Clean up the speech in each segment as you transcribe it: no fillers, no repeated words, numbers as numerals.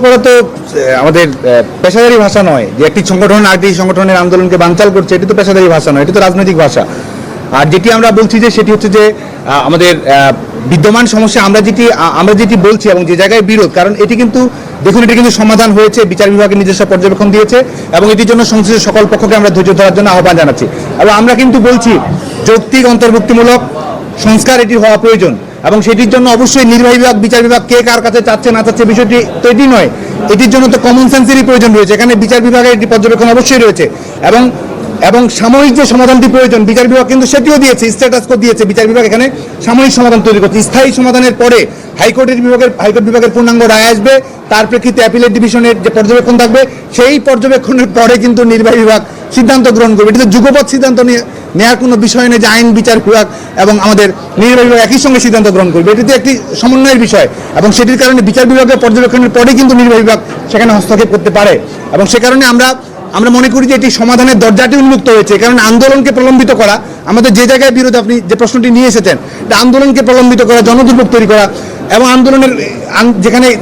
করা তো আমাদের পেশাদারি ভাষা নয়, যে একটি সংগঠন আরেকটি সংগঠনের আন্দোলনকে বানচাল করছে, এটি তো পেশাদারি ভাষা নয়, এটি তো রাজনৈতিক ভাষা। আর যেটি আমরা বলছি যে সেটি হচ্ছে যে আমাদের বিদ্যমান সমস্যা আমরা যেটি বলছি এবং যে জায়গায় বিরোধ, কারণ এটি কিন্তু দেখুন এটি কিন্তু সমাধান হয়েছে, বিচার বিভাগের নিজস্ব পর্যবেক্ষণ দিয়েছে এবং এটির জন্য সংশ্লিষ্ট সকল পক্ষকে আমরা ধৈর্য ধরার জন্য আহ্বান জানাচ্ছি। এবং আমরা কিন্তু বলছি যৌক্তিক অন্তর্ভুক্তিমূলক সংস্কার এটি হওয়া প্রয়োজন এবং সেটির জন্য অবশ্যই নির্বাহী বিভাগ বিচার বিভাগ কে কার কাছে চাচ্ছে না চাচ্ছে বিষয়টি তো এটি নয়, এটির জন্য তো কমন সেন্সেরই প্রয়োজন রয়েছে। এখানে বিচার বিভাগের একটি পর্যবেক্ষণ অবশ্যই রয়েছে এবং সাময়িক যে সমাধানটি প্রয়োজন বিচার বিভাগ কিন্তু সেটিও দিয়েছে, স্ট্যাটাস কো দিয়েছে। বিচার বিভাগ এখানে সাময়িক সমাধান তৈরি করছে। স্থায়ী সমাধানের পরে হাইকোর্ট বিভাগের পূর্ণাঙ্গ রায় আসবে, তার প্রেক্ষিতে অ্যাপিলেট ডিভিশনের যে পর্যবেক্ষণ থাকবে সেই পর্যবেক্ষণের পরে কিন্তু নির্বাহী বিভাগ সিদ্ধান্ত গ্রহণ করবে। এটি তো যুগপৎ সিদ্ধান্ত নেওয়ার কোনো বিষয় নেই যে আইন বিচার বিভাগ এবং আমাদের নির্বাহী বিভাগ একই সঙ্গে সিদ্ধান্ত গ্রহণ করবে। এটি তো একটি সমন্বয়ের বিষয় এবং সেটির কারণে বিচার বিভাগের পর্যবেক্ষণের পরে কিন্তু নির্বাহী বিভাগ সেখানে হস্তক্ষেপ করতে পারে এবং সে কারণে আমরা মনে করি যে এটি সমাধানের দরজাটি উন্মুক্ত হয়েছে। কারণ আন্দোলনকে প্রলম্বিত করা, আমাদের যে জায়গায় বিরোধ আপনি যে প্রশ্নটি নিয়ে এসেছেন, আন্দোলনকে প্রলম্বিত করা, জনদুর্ভোগ তৈরি করা এবং আন্দোলনের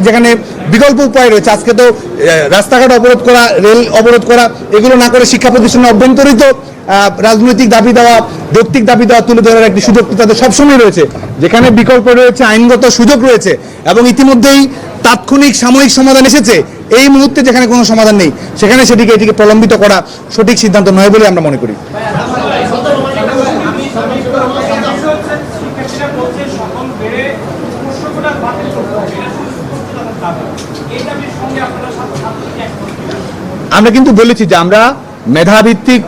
যেখানে বিকল্প উপায় রয়েছে, আজকে তো রাস্তাঘাট অবরোধ করা, রেল অবরোধ করা, এগুলো না করে শিক্ষা প্রতিষ্ঠানের অভ্যন্তরিত রাজনৈতিক দাবি দেওয়া, যৌক্তিক দাবি দেওয়া তুলে ধরার একটি সুযোগ তাদের সবসময় রয়েছে। যেখানে বিকল্প রয়েছে, আইনগত সুযোগ রয়েছে এবং ইতিমধ্যেই তাৎক্ষণিক সাময়িক সমাধান এসেছে, এই মুহূর্তে যেখানে কোনো সমাধান নেই সেখানে এটিকে প্রলম্বিত করা সঠিক সিদ্ধান্ত নয় বলে আমরা মনে করি। আমরা কিন্তু বলেছি যে আমরা মেধাভিত্তিক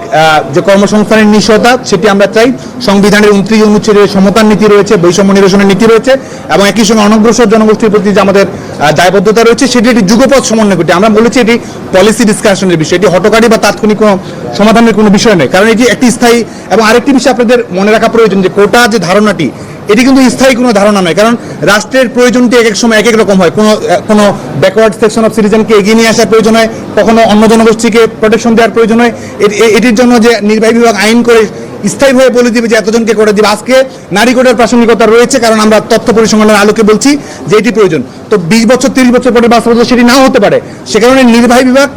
যে কর্মসংস্থানের নিশ্চয়তা সেটি আমরা চাই। সংবিধানের 29 অনুচ্ছেদে সমতার নীতি রয়েছে, বৈষম্য নিরসনের নীতি রয়েছে এবং একই সঙ্গে অনগ্রসর জনগোষ্ঠীর প্রতি যে আমাদের দায়বদ্ধতা রয়েছে সেটি একটি যুগপৎ সমন্বয় করতে। আমরা বলেছি এটি পলিসি ডিসকাশনের বিষয়, এটি হটকারী বা তাৎক্ষণিক কোনো সমাধানের কোনো বিষয় নয়, কারণ এটি একটি স্থায়ী। এবং আরেকটি বিষয় আপনাদের মনে রাখা প্রয়োজন যে কোটা যে ধারণাটি, এটি কিন্তু স্থায়ী কোনো ধারণা নয়, কারণ রাষ্ট্রের প্রয়োজনটি এক এক সময় এক এক রকম হয়। কোনো ব্যাকওয়ার্ড সেকশন অফ সিটিজেনকে এগিয়ে নিয়ে আসার প্রয়োজন হয়, কখনো অন্য জনগোষ্ঠীকে প্রোটেকশন দেওয়ার প্রয়োজন হয়। এটির জন্য যে নির্বাহী বিভাগ আইন করে স্থায়ীভাবে বলে দিবে যে এতজনকে করে দিবে। আজকে নারী কোটার প্রাসঙ্গিকতা রয়েছে, কারণ আমরা তথ্য পরিসংখ্যানের আলোকে বলছি যে এটি প্রয়োজন। তো 20 বছর 30 বছর পরে বাস্তবতা সেটি নাও হতে পারে। সে কারণে নির্বাহী বিভাগ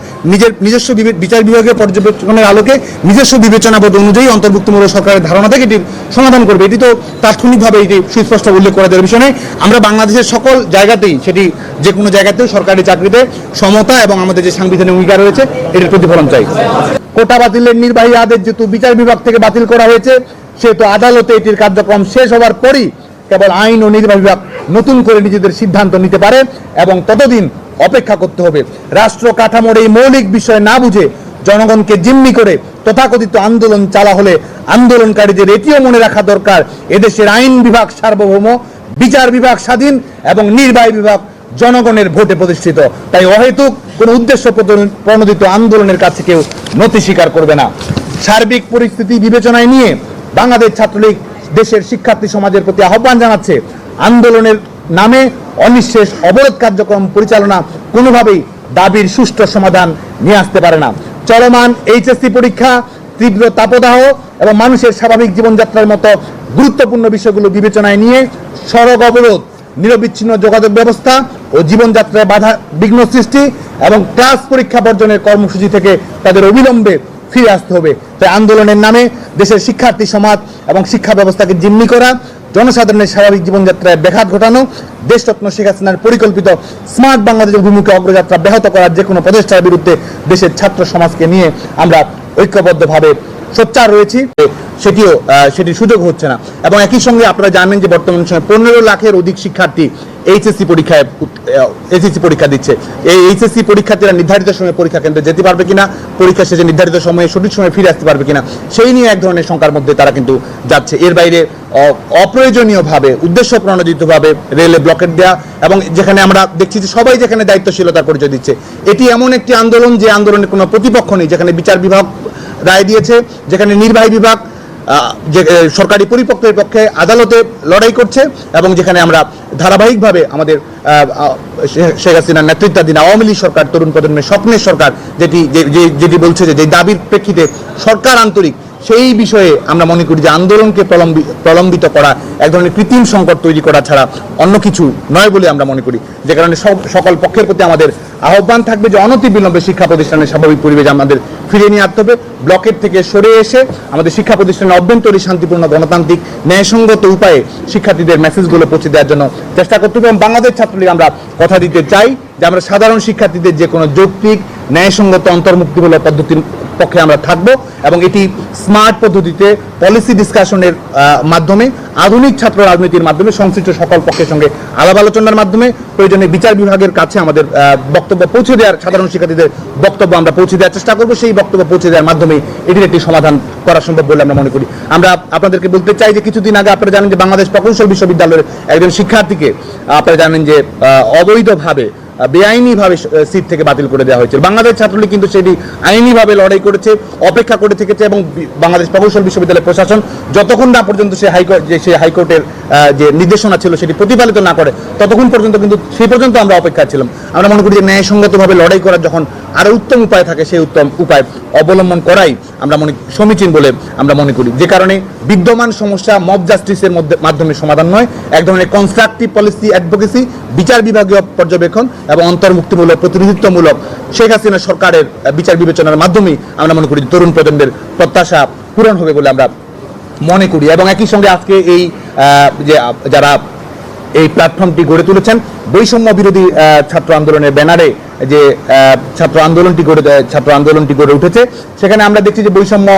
নিজস্ব বিচার বিভাগের পর্যবেক্ষণের আলোকে নিজস্ব বিবেচনাবোধ অনুযায়ী অন্তর্ভুক্তিমূলক সরকারের ধারণা থেকে এটি সমাধান করবে। এটি তো তাৎক্ষণিকভাবে এটি সুস্পষ্ট উল্লেখ করা দেওয়ার বিষয় নয়। আমরা বাংলাদেশের সকল জায়গাতেই, সেটি যে কোনো জায়গাতেও সরকারি চাকরিতে সমতা এবং আমাদের যে সাংবিধানিক অঙ্গীকার রয়েছে এটির প্রতিফলন চাই। কোটা বাতিলের নির্বাহী আদেশ যেহেতু বিচার বিভাগ থেকে বাতিল করা হয়েছে, সেহেতু আদালতে এটির কার্যক্রম শেষ হওয়ার পরই কেবল আইন ও নির্বাহী বিভাগ নতুন করে নিজেদের সিদ্ধান্ত নিতে পারে এবং ততদিন অপেক্ষা করতে হবে। রাষ্ট্র কাঠামোর এই মৌলিক বিষয় না বুঝে জনগণকে জিম্মি করে তথাকথিত আন্দোলন চালা হলে আন্দোলনকারীদের এটিও মনে রাখা দরকার, এদেশের আইন বিভাগ সার্বভৌম, বিচার বিভাগ স্বাধীন এবং নির্বাহী বিভাগ জনগণের ভোটে প্রতিষ্ঠিত। তাই অহেতুক কোনো উদ্দেশ্য প্রণোদিত আন্দোলনের কাছে কেউ নতি স্বীকার করবে না। সার্বিক পরিস্থিতি বিবেচনায় নিয়ে বাংলাদেশ ছাত্রলীগ দেশের শিক্ষার্থী সমাজের প্রতি আহ্বান জানাচ্ছে, আন্দোলনের নামে অনিঃশেষ অবরোধ কার্যক্রম পরিচালনা কোনোভাবেই দাবির সুষ্ঠু সমাধান নিয়ে আসতে পারে না। চলমান এইচএসসি পরীক্ষা, তীব্র তাপদাহ এবং মানুষের স্বাভাবিক জীবনযাত্রার মতো গুরুত্বপূর্ণ বিষয়গুলো বিবেচনায় নিয়ে সড়ক অবরোধ, নিরবিচ্ছিন্ন যোগাযোগ ব্যবস্থা ও জীবনযাত্রায় বাধা বিঘ্ন সৃষ্টি এবং ক্লাস পরীক্ষা বর্জনের কর্মসূচি থেকে তাদের অবিলম্বে ফিরে আসতে হবে। তাই আন্দোলনের নামে দেশের শিক্ষার্থী সমাজ এবং শিক্ষা ব্যবস্থাকে জিম্মি করা, জনসাধারণের স্বাভাবিক জীবনযাত্রায় ব্যাঘাত ঘটানো, দেশরত্ন শেখ হাসিনার পরিকল্পিত স্মার্ট বাংলাদেশের অভিমুখে অগ্রযাত্রা ব্যাহত করার যে কোনো প্রচেষ্টার বিরুদ্ধে দেশের ছাত্র সমাজকে নিয়ে আমরা ঐক্যবদ্ধভাবে সোচ্চার রয়েছি। সেটির সুযোগ হচ্ছে না এবং একই সঙ্গে আপনারা জানেন যে বর্তমান সময়ে 15 লাখের অধিক শিক্ষার্থী এইচএসসি পরীক্ষা দিচ্ছে। এই এইচএসসি পরীক্ষার্থীরা নির্ধারিত সময়ে পরীক্ষা কেন্দ্রে যেতে পারবে কিনা, পরীক্ষা শেষে নির্ধারিত সময়ে সঠিক সময়ে ফিরে আসতে পারবে কিনা, সেই নিয়ে এক ধরনের শঙ্কার মধ্যে তারা কিন্তু যাচ্ছে। এর বাইরে অপ্রয়োজনীয়ভাবে, উদ্দেশ্য প্রণোদিতভাবে রেলে ব্লকেট দেওয়া এবং যেখানে আমরা দেখছি যে সবাই যেখানে দায়িত্বশীলতার পরিচয় দিচ্ছে, এটি এমন একটি আন্দোলন যে আন্দোলনের কোনো প্রতিপক্ষ নেই, যেখানে বিচার বিভাগ রায় দিয়েছে, যেখানে নির্বাহী বিভাগ যে সরকারি পরিপক্ষের পক্ষে আদালতে লড়াই করছে এবং যেখানে আমরা ধারাবাহিকভাবে আমাদের শেখ হাসিনার নেতৃত্বাধীন আওয়ামী লীগ সরকার, তরুণ প্রজন্মের স্বপ্নের সরকার যেটি বলছে যে দাবির প্রেক্ষিতে সরকার আন্তরিক, সেই বিষয়ে আমরা মনে করি যে আন্দোলনকে প্রলম্বিত করা এক ধরনের কৃত্রিম সংকট তৈরি করা ছাড়া অন্য কিছু নয় বলে আমরা মনে করি। যে কারণে সকল পক্ষের প্রতি আমাদের আহ্বান থাকবে যে অনতিবিলম্বে শিক্ষা প্রতিষ্ঠানের স্বাভাবিক পরিবেশ আমাদের ফিরিয়ে নিয়ে আসতে হবে। ব্লকের থেকে সরে এসে আমাদের শিক্ষা প্রতিষ্ঠানের অভ্যন্তরীণ শান্তিপূর্ণ গণতান্ত্রিক ন্যায়সঙ্গত উপায়ে শিক্ষার্থীদের মেসেজগুলো পৌঁছে দেওয়ার জন্য চেষ্টা করতে হবে। এবং বাংলাদেশ ছাত্রলীগ আমরা কথা দিতে চাই যে আমরা সাধারণ শিক্ষার্থীদের যে কোনো যৌক্তিক ন্যায়সঙ্গত অন্তর্মুক্তিমূলক পদ্ধতির পক্ষে আমরা থাকবো এবং এটি স্মার্ট পদ্ধতিতে পলিসি ডিসকাশনের মাধ্যমে আধুনিক ছাত্র রাজনীতির মাধ্যমে সংশ্লিষ্ট সকল পক্ষের সঙ্গে আলাপ আলোচনার মাধ্যমে প্রয়োজনে বিচার বিভাগের কাছে আমাদের বক্তব্য পৌঁছে দেওয়ার, সাধারণ শিক্ষার্থীদের বক্তব্য আমরা পৌঁছে দেওয়ার চেষ্টা করবো। সেই বক্তব্য পৌঁছে দেওয়ার মাধ্যমে এটির একটি সমাধান করা সম্ভব বলে আমরা মনে করি। আমরা আপনাদেরকে বলতে চাই যে কিছুদিন আগে আপনারা জানেন যে বাংলাদেশ প্রকৌশল বিশ্ববিদ্যালয়ের একজন শিক্ষার্থীকে আপনারা জানেন যে অবৈধভাবে বেআইনিভাবে সিট থেকে বাতিল করে দেওয়া হয়েছে। বাংলাদেশ ছাত্রলীগ কিন্তু সেটি আইনিভাবে লড়াই করেছে, অপেক্ষা করে থেকেছে এবং বাংলাদেশ প্রকৌশল বিশ্ববিদ্যালয়ের প্রশাসন যতক্ষণ না পর্যন্ত সেই হাইকোর্টের যে নির্দেশনা ছিল সেটি প্রতিপালিত না করে ততক্ষণ পর্যন্ত কিন্তু সেই পর্যন্ত আমরা অপেক্ষায় ছিলাম। আমরা মনে করি যে ন্যায়সঙ্গতভাবে লড়াই করার যখন আরও উত্তম উপায় থাকে সেই উত্তম উপায় অবলম্বন করাই আমরা সমীচীন বলে আমরা মনে করি। যে কারণে বিদ্যমান সমস্যা মব জাস্টিসের মাধ্যমে সমাধান নয়, এক ধরনের কনস্ট্রাকটিভ পলিসি অ্যাডভোকেসি, বিচার বিভাগীয় পর্যবেক্ষণ এবং অন্তর্মুক্তিমূলক প্রতিনিধিত্বমূলক শেখ হাসিনা সরকারের বিচার বিবেচনার মাধ্যমেই আমরা মনে করি তরুণ প্রজন্মের প্রত্যাশা পূরণ হবে বলে আমরা মনে করি। এবং একই সঙ্গে আজকে এই যে যারা এই প্ল্যাটফর্মটি গড়ে তুলেছেন বৈষম্য বিরোধী ছাত্র আন্দোলনের ব্যানারে যে ছাত্র আন্দোলনটি গড়ে উঠেছে, সেখানে আমরা দেখছি যে বৈষম্য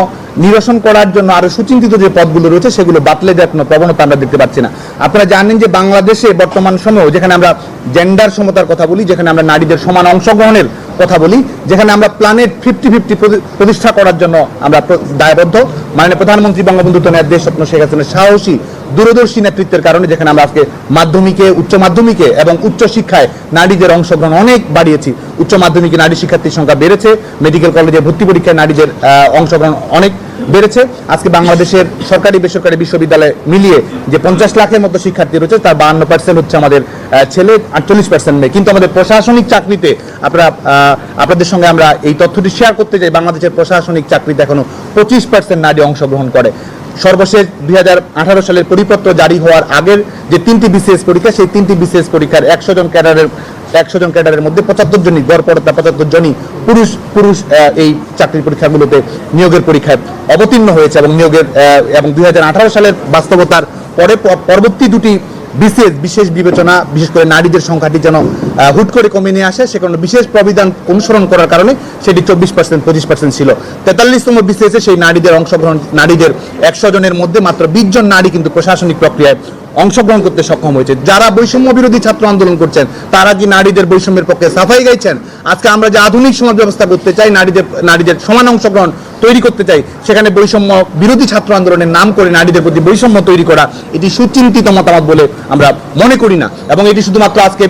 নিরসন করার জন্য আরো সুচিন্তিত যে পথগুলো রয়েছে সেগুলো বাতলে দেওয়ার কোনো প্রবণতা আমরা দেখতে পাচ্ছি না। আপনারা জানেন যে বাংলাদেশে বর্তমান সময়ে যেখানে আমরা জেন্ডার সমতার কথা বলি, যেখানে আমরা নারীদের সমান অংশগ্রহণের কথা বলি, যেখানে আমরা প্ল্যানেট 50-50 প্রতিষ্ঠা করার জন্য আমরা দায়বদ্ধ, মাননীয় প্রধানমন্ত্রী বঙ্গবন্ধু কন্যা দেশ স্বপ্ন শেখ হাসিনার সাহসী দূরদর্শী নেতৃত্বের কারণে যেখানে আমরা আজকে মাধ্যমিকে, উচ্চ মাধ্যমিকে এবং উচ্চ শিক্ষায় নারীদের অংশগ্রহণ অনেক বাড়িয়েছি। উচ্চ মাধ্যমিকে নারী শিক্ষার্থীর সংখ্যা বেড়েছে, মেডিকেল কলেজে ভর্তি পরীক্ষায় নারীদের অংশগ্রহণ অনেক বেড়েছে। আজকে বাংলাদেশের সরকারি বেসরকারি বিশ্ববিদ্যালয়ে মিলিয়ে যে 50 লাখের মতো শিক্ষার্থী রয়েছে তার 52% হচ্ছে আমাদের ছেলে, 48% মেয়ে। কিন্তু আমাদের প্রশাসনিক চাকরিতে আপনাদের সঙ্গে আমরা এই তথ্যটি শেয়ার করতে চাই, বাংলাদেশের প্রশাসনিক চাকরিতে এখনো 25% নারী অংশগ্রহণ করে। সর্বশেষ 2018 সালের পরিপত্র জারি হওয়ার আগের যে 3টি বিসিএস পরীক্ষা, সেই 3টি বিসিএস পরীক্ষার 100 জন ক্যাডারের মধ্যে 75 জনই গড়পড়তা 75 জনই পুরুষ এই চাকরির পরীক্ষাগুলোতে নিয়োগের পরীক্ষায় অবতীর্ণ হয়েছে এবং 2018 সালের বাস্তবতার পরবর্তী দুটি বিশেষ বিবেচনা, বিশেষ করে নারীদের সংখ্যাটি যেন হুট করে কমে নিয়ে আসে, সে কারণে বিশেষ প্রবিধান অনুসরণ করার কারণে সেটি 24% 25% ছিল। 43তম বিসিএসে সেই নারীদের অংশগ্রহণ, নারীদের 100 জনের মধ্যে মাত্র 20 জন নারী কিন্তু প্রশাসনিক প্রক্রিয়ায় অংশগ্রহণ করতে সক্ষম হয়েছে। যারা বৈষম্য বিরোধী ছাত্র আন্দোলন করছেন তারা কি নারীদের বৈষম্যের পক্ষে সাফাই গাইছেন? আজকে আমরা যে আধুনিক সমাজ ব্যবস্থা করতে চাই, নারীদের সমান অংশগ্রহণ তৈরি করতে চাই, সেখানে বৈষম্য বিরোধী ছাত্র আন্দোলনের নাম করে নারীদের প্রতি বৈষম্য তৈরি করা এটি সুচিন্তিত মতামত বলে আমরা মনে করি না। এবং এটি শুধুমাত্র আজকে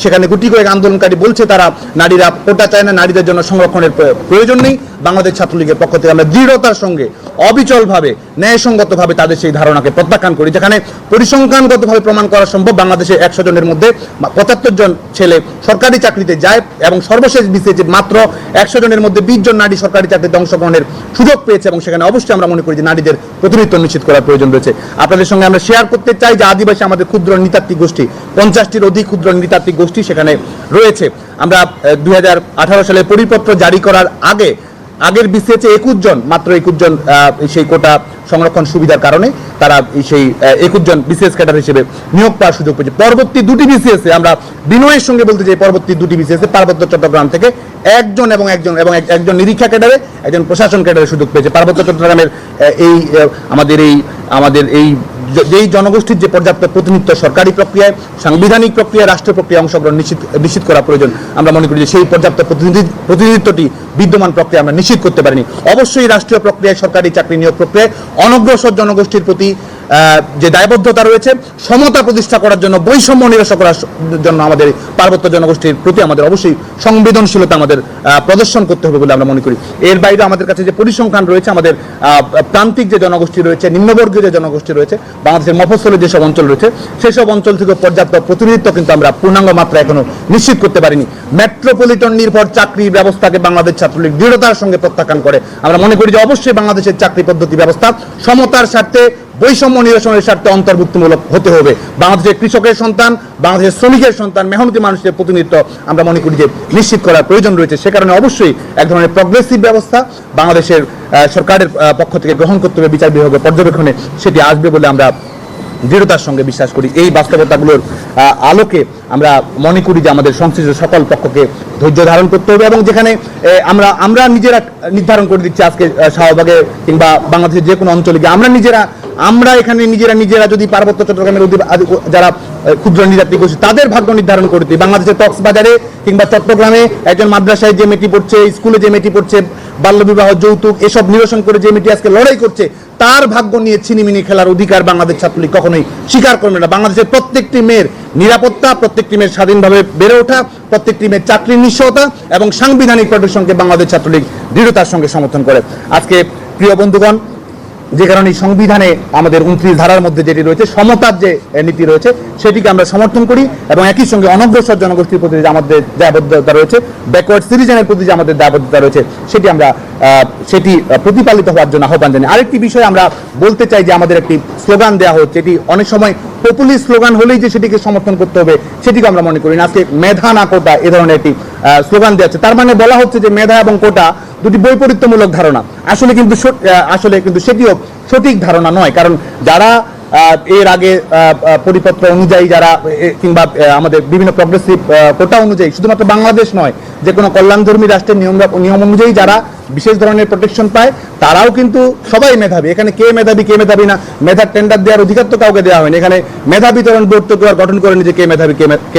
সেখানে গুটি কয়েক আন্দোলনকারী বলছে তারা নারীরা কোটা চায় না, নারীদের জন্য সংরক্ষণের প্রয়োজন নেই। বাংলাদেশ ছাত্রলীগের পক্ষ থেকে আমরা দৃঢ়তার সঙ্গে অবিচলভাবে ন্যায়সঙ্গতভাবে তাদের সেই ধারণাকে প্রত্যাখ্যান করি। যেখানে পরিসংখ্যানগতভাবে প্রমাণ করা সম্ভব, বাংলাদেশে 100 জনের মধ্যে 75 জন ছেলে সরকারি চাকরিতে যায় এবং সর্বশেষ বিসিএসে মাত্র 100 জনের মধ্যে 20 জন নারী সরকারি চাকরিতে অংশগ্রহণের সুযোগ পেয়েছে এবং সেখানে অবশ্যই আমরা মনে করি যে নারীদের প্রতিনিধিত্ব নিশ্চিত করার প্রয়োজন রয়েছে। আপনাদের সঙ্গে আমরা শেয়ার করতে চাই যে আদিবাসী আমাদের ক্ষুদ্র নৃতাত্ত্বিক গোষ্ঠী, 50টির অধিক ক্ষুদ্র নৃতাত্ত্বিক গোষ্ঠী সেখানে রয়েছে। আমরা 2018 সালে পরিপত্র জারি করার আগের বিসিএসে 21 জন, মাত্র 21 জন সেই কোটা সংরক্ষণ সুবিধার কারণে তারা সেই 21 জন বিসিএস ক্যাডার হিসেবে নিয়োগ পাওয়ার সুযোগ পেয়েছে। পরবর্তী দুটি বিসিএসে আমরা বিনয়ের সঙ্গে বলতে চাই, পরবর্তী দুটি বিসিএসে পার্বত্য চট্টগ্রাম থেকে একজন নিরীক্ষা ক্যাডারে, একজন প্রশাসন ক্যাডারে সুযোগ পেয়েছে। পার্বত্য চট্টগ্রামের আমাদের এই যেই জনগোষ্ঠীর যে পর্যাপ্ত প্রতিনিধিত্ব সরকারি প্রক্রিয়ায়, সাংবিধানিক প্রক্রিয়ায়, রাষ্ট্র প্রক্রিয়া অংশগ্রহণ নিশ্চিত করা প্রয়োজন। আমরা মনে করি যে সেই পর্যাপ্ত প্রতিনিধিত্বটি বিদ্যমান প্রক্রিয়া আমরা নিশ্চিত করতে পারিনি। অবশ্যই রাষ্ট্রীয় প্রক্রিয়ায়, সরকারি চাকরি নিয়োগ প্রক্রিয়ায় অনগ্রসর জনগোষ্ঠীর প্রতি যে দায়বদ্ধতা রয়েছে সমতা প্রতিষ্ঠা করার জন্য, বৈষম্য নিরসন করার জন্য আমাদের পার্বত্য জনগোষ্ঠীর প্রতি আমাদের অবশ্যই সংবেদনশীলতা আমাদের প্রদর্শন করতে হবে বলে আমরা মনে করি। এর বাইরে আমাদের কাছে যে পরিসংখ্যান রয়েছে, আমাদের প্রান্তিক যে জনগোষ্ঠী রয়েছে, নিম্নবর্গীয় যে জনগোষ্ঠী রয়েছে, বাংলাদেশের মফস্বলের যেসব অঞ্চল রয়েছে, সেসব অঞ্চল থেকে পর্যাপ্ত প্রতিনিধিত্ব কিন্তু আমরা পূর্ণাঙ্গ মাত্রা এখনো নিশ্চিত করতে পারিনি। মেট্রোপলিটন নির্ভর চাকরি ব্যবস্থাকে বাংলাদেশ ছাত্রলীগ দৃঢ়তার সঙ্গে প্রত্যাখ্যান করে। আমরা মনে করি যে অবশ্যই বাংলাদেশের চাকরি পদ্ধতি ব্যবস্থা সমতার স্বার্থে, বৈষম্য নিরসনের স্বার্থে অন্তর্ভুক্তিমূলক হতে হবে। বাংলাদেশের কৃষকের সন্তান, বাংলাদেশের শ্রমিকের সন্তান, মেহনতি মানুষের প্রতিনিধিত্ব আমরা মনে করি যে নিশ্চিত করার প্রয়োজন রয়েছে। সে কারণে অবশ্যই এক ধরনের প্রগ্রেসিভ ব্যবস্থা বাংলাদেশের সরকারের পক্ষ থেকে গ্রহণ করতে হবে, বিচার বিভাগের পর্যবেক্ষণে সেটি আসবে বলে আমরা দৃঢ়তার সঙ্গে বিশ্বাস করি। এই বাস্তবতাগুলোর আলোকে আমরা মনে করি যে আমাদের সংশ্লিষ্ট সকল পক্ষকে ধৈর্য ধারণ করতে হবে, এবং যেখানে আমরা নিজেরা নির্ধারণ করে দিচ্ছি আজকে শাহবাগে কিংবা বাংলাদেশের যে কোনো অঞ্চলে গিয়ে আমরা এখানে নিজেরা যদি পার্বত্য চট্টগ্রামের যারা ক্ষুদ্র নৃতাত্ত্বিক গোষ্ঠী তাদের ভাগ্য নির্ধারণ করে দিই, বাংলাদেশের কক্সবাজারে কিংবা চট্টগ্রামে একজন মাদ্রাসায় যে মেয়েটি পড়ছে, স্কুলে যে মেয়েটি পড়ছে, বাল্যবিবাহ, যৌতুক এসব নিরসন করে যে মেয়েটি আজকে লড়াই করছে, তার ভাগ্য নিয়ে ছিনিমিনি খেলার অধিকার বাংলাদেশ ছাত্রলীগ কখনোই স্বীকার করবে না। বাংলাদেশের প্রত্যেকটি মেয়ের নিরাপত্তা, প্রত্যেকটি মেয়ের স্বাধীনভাবে বেড়ে ওঠা, প্রত্যেকটি মেয়ের চাকরির নিশ্চয়তা এবং সাংবিধানিক প্রোটেকশনকে বাংলাদেশ ছাত্রলীগ দৃঢ়তার সঙ্গে সমর্থন করে। আজকে প্রিয় বন্ধুগণ, যে কারণে সংবিধানে আমাদের 29 ধারার মধ্যে যেটি রয়েছে, সমতার যে নীতি রয়েছে, সেটিকে আমরা সমর্থন করি, এবং একই সঙ্গে অনগ্রসর জনগোষ্ঠীর প্রতি যে আমাদের দায়বদ্ধতা রয়েছে, ব্যাকওয়ার্ড সিটিজেনের প্রতি যে আমাদের দায়বদ্ধতা রয়েছে, সেটি প্রতিপালিত হওয়ার জন্য আহ্বান জানাই। আরেকটি বিষয় আমরা বলতে চাই যে আমাদের একটি স্লোগান দেওয়া হচ্ছে, এটি অনেক সময় পপুলিস্ট স্লোগান হলেই যে সেটিকে সমর্থন করতে হবে সেটিকে আমরা মনে করি না। আজকে মেধা না কোটা এ ধরনের একটি স্লোগান দেওয়া হচ্ছে, তার মানে বলা হচ্ছে যে মেধা এবং কোটা দুটি বৈপরীত্যমূলক ধারণা। আসলে কিন্তু সেটিও সঠিক ধারণা নয়, কারণ যারা এর আগে পরিপত্র অনুযায়ী যারা কিংবা আমাদের বিভিন্ন প্রগ্রেসিভ কোটা অনুযায়ী, শুধুমাত্র বাংলাদেশ নয়, যে কোনো কল্যাণধর্মী রাষ্ট্রের নিয়ম অনুযায়ী যারা বিশেষ ধরনের প্রোটেকশন পায়, তারাও কিন্তু সবাই মেধাবী। এখানে কে মেধাবী না, মেধার টেন্ডার দেওয়ার অধিকার তো কাউকে দেওয়া হয়নি। এখানে মেধা বিতরণ বোর্ড তো গঠন করেনি যে কে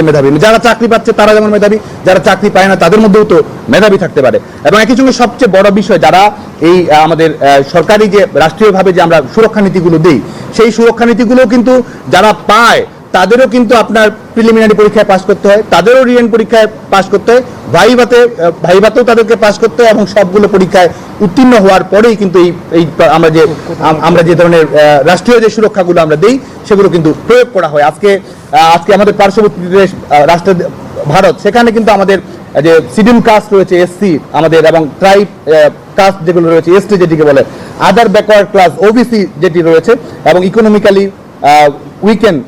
মেধাবী। যারা চাকরি পাচ্ছে তারা যেমন মেধাবী, যারা চাকরি পায় না তাদের মধ্যেও তো মেধাবী থাকতে পারে। এবং একই সঙ্গে সবচেয়ে বড় বিষয়, যারা এই আমাদের সরকারি যে রাষ্ট্রীয়ভাবে যে আমরা সুরক্ষা নীতিগুলো দিই, সেই সুরক্ষা নীতিগুলো কিন্তু যারা পায় তাদেরও কিন্তু আপনার প্রিলিমিনারি পরীক্ষায় পাস করতে হয়, তাদেরও রিটেন পরীক্ষায় পাস করতে হয়, ভাইভাতেও তাদেরকে পাস করতে হয়, এবং সবগুলো পরীক্ষায় উত্তীর্ণ হওয়ার পরেই কিন্তু এই আমরা যে ধরনের রাষ্ট্রীয় যে সুরক্ষাগুলো আমরা দিই সেগুলো কিন্তু প্রয়োগ করা হয়। আজকে আমাদের পার্শ্ববর্তী দেশ রাষ্ট্র ভারত, সেখানে কিন্তু আমাদের যে শিডিউল কাস্ট রয়েছে এসসি আমাদের, এবং ট্রাইব কাস্ট যেগুলো রয়েছে এসটি যেটিকে বলে, আদার ব্যাকওয়ার্ড ক্লাস ওবিসি যেটি রয়েছে, এবং ইকোনমিক্যালি উইকেন্ড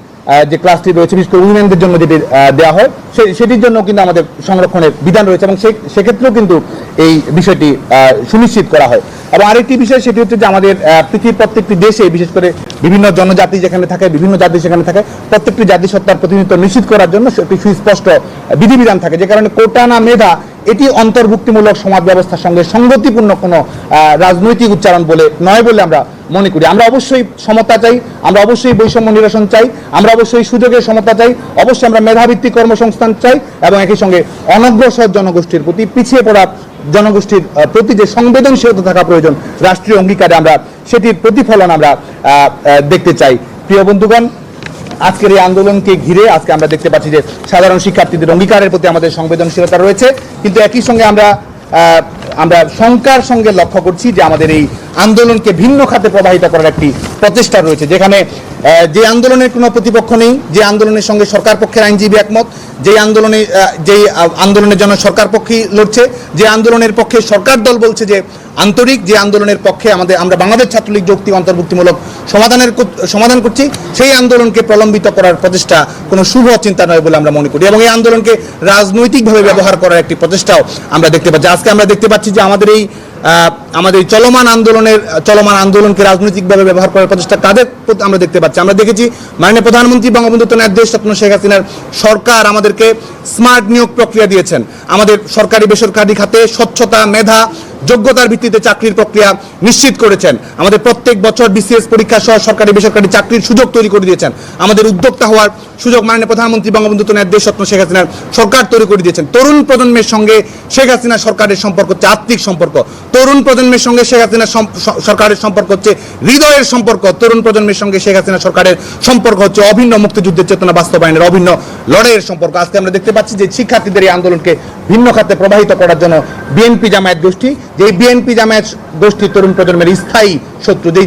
যে ক্লাসটি রয়েছে, বিশেষ করে উইমেনদের জন্য যেটি দেওয়া হয়, সেটির জন্য কিন্তু আমাদের সংরক্ষণের বিধান রয়েছে, এবং সেক্ষেত্রেও কিন্তু এই বিষয়টি সুনিশ্চিত করা হয়। এবং আরেকটি বিষয় সেটি হচ্ছে যে আমাদের পৃথিবীর প্রত্যেকটি দেশে, বিশেষ করে বিভিন্ন জনজাতি যেখানে থাকে, বিভিন্ন জাতি সেখানে থাকে, প্রত্যেকটি জাতিসত্তার প্রতিনিধিত্ব নিশ্চিত করার জন্য একটি সুস্পষ্ট বিধিবিধান থাকে, যে কারণে কোটা না মেধা এটি অন্তর্ভুক্তিমূলক সমাজ ব্যবস্থার সঙ্গে সঙ্গতিপূর্ণ কোনো রাজনৈতিক উচ্চারণ নয় বলে আমরা মনে করি। আমরা অবশ্যই সমতা চাই, আমরা অবশ্যই বৈষম্য নিরসন চাই, আমরা অবশ্যই সুযোগের সমতা চাই, অবশ্যই আমরা মেধাভিত্তিক কর্মসংস্থান চাই, এবং একই সঙ্গে অনগ্রসর জনগোষ্ঠীর প্রতি, পিছিয়ে পড়া জনগোষ্ঠীর প্রতি যে সংবেদনশীলতা থাকা প্রয়োজন রাষ্ট্রীয় অঙ্গীকারে, আমরা সেটির প্রতিফলন আমরা দেখতে চাই। প্রিয় বন্ধুগণ, আজকের এই আন্দোলনকে ঘিরে আজকে আমরা দেখতে পাচ্ছি যে সাধারণ শিক্ষার্থীদের অঙ্গীকারের প্রতি আমাদের সংবেদনশীলতা রয়েছে, কিন্তু একই সঙ্গে আমরা শঙ্কার সঙ্গে লক্ষ্য করছি যে আমাদের এই আন্দোলনকে ভিন্ন খাতে প্রবাহিত করার একটি প্রচেষ্টা রয়েছে, যেখানে যে আন্দোলনের কোনো প্রতিপক্ষ নেই, যে আন্দোলনের সঙ্গে সরকার পক্ষের আইনজীবী একমত, যেই আন্দোলনের জন্য সরকার পক্ষই লড়ছে, যে আন্দোলনের পক্ষে সরকার দল বলছে যে আন্তরিক, যে আন্দোলনের পক্ষে আমরা বাংলাদেশ ছাত্রলীগ যৌক্তিক অন্তর্ভুক্তিমূলক সমাধান করছি, সেই আন্দোলনকে প্রলম্বিত করার প্রচেষ্টা কোনো শুভ চিন্তা নয় বলে আমরা মনে করি, এবং এই আন্দোলনকে রাজনৈতিকভাবে ব্যবহার করার একটি প্রচেষ্টাও আমরা দেখতে পাচ্ছি। আজকে আমরা দেখতে পাচ্ছি যে আমাদের এই চলমান আন্দোলনকে রাজনৈতিকভাবে ব্যবহার করার প্রচেষ্টা কাদের আমরা দেখতে পাচ্ছি। আমরা দেখেছি মাননীয় প্রধানমন্ত্রী বঙ্গবন্ধু দেশ রত্ন শেখ হাসিনার সরকার আমাদেরকে স্মার্ট নিয়োগ প্রক্রিয়া দিয়েছেন। আমাদের সরকারি বেসরকারি খাতে স্বচ্ছতা, মেধা, যোগ্যতার ভিত্তিতে চাকরির প্রক্রিয়া নিশ্চিত করেছেন। আমাদের প্রত্যেক বছর বিসিএস পরীক্ষা সহ সরকারি বেসরকারি চাকরির সুযোগ তৈরি করে দিয়েছেন। আমাদের উদ্যোক্তা হওয়ার সুযোগ মাননীয় প্রধানমন্ত্রী বঙ্গবন্ধু কন্যা দেশরত্ন শেখ হাসিনার সরকার তৈরি করে দিয়েছেন। তরুণ প্রজন্মের সঙ্গে শেখ হাসিনা সরকারের সম্পর্ক হচ্ছে আত্মিক সম্পর্ক। তরুণ প্রজন্মের সঙ্গে শেখ হাসিনা সরকারের সম্পর্ক হচ্ছে হৃদয়ের সম্পর্ক। তরুণ প্রজন্মের সঙ্গে শেখ হাসিনা সরকারের সম্পর্ক হচ্ছে অভিন্ন মুক্তিযুদ্ধের চেতনা বাস্তবায়নের অভিন্ন লড়াইয়ের সম্পর্ক। আজকে আমরা দেখতে পাচ্ছি যে শিক্ষার্থীদের এই আন্দোলনকে ভিন্ন খাতে প্রবাহিত করার জন্য বিএনপি জামায়াত গোষ্ঠী, যে বিএনপি জামায়াত গোষ্ঠী তরুণ প্রজন্মের স্থায়ী শত্রু, যেই